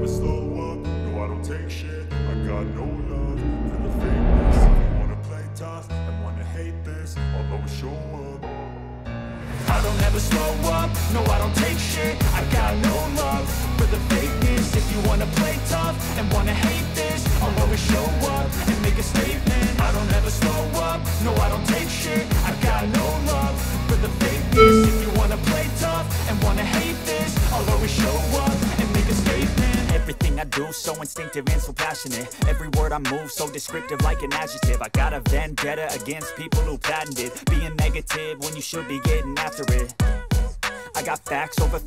never slow up, no I don't take shit. I got no love for the fakeness. If you wanna play tough and wanna hate this, I'll always show up. I don't ever slow up, no I don't take shit. I got no love for the fakeness. If you wanna play tough and wanna hate this, I'll always show up and make a statement. I don't ever slow up, no I don't take shit. I got no love for the fakeness. If you wanna play tough and wanna hate this, I'll always show up and make a statement. Everything I do so instinctive and so passionate. Every word I move so descriptive like an adjective. I got a vendetta against people who patented being negative when you should be getting after it. I got facts over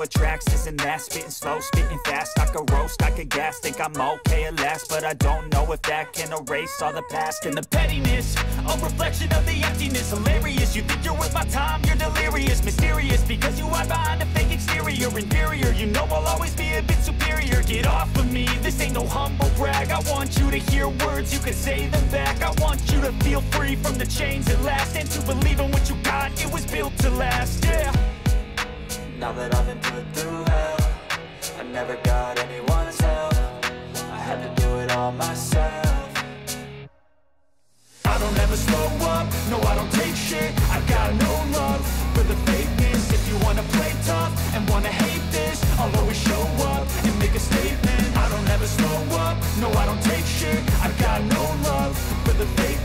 tracks, this and that. Spitting slow, spitting fast. I could roast, I could gas. Think I'm okay at last, but I don't know if that can erase all the past. And the pettiness, a reflection of the emptiness. Hilarious, you think you're worth my time, you're delirious. Mysterious, because you hide behind a fake exterior. Inferior, you know I'll always be a bit superior. Get off of me, this ain't no humble brag. I want you to hear words, you can say them back. I want you to feel free from the chains at last, and to believe in what you got, it was built to last, yeah. Now that I've been put through hell, I never got anyone's help. I had to do it all myself.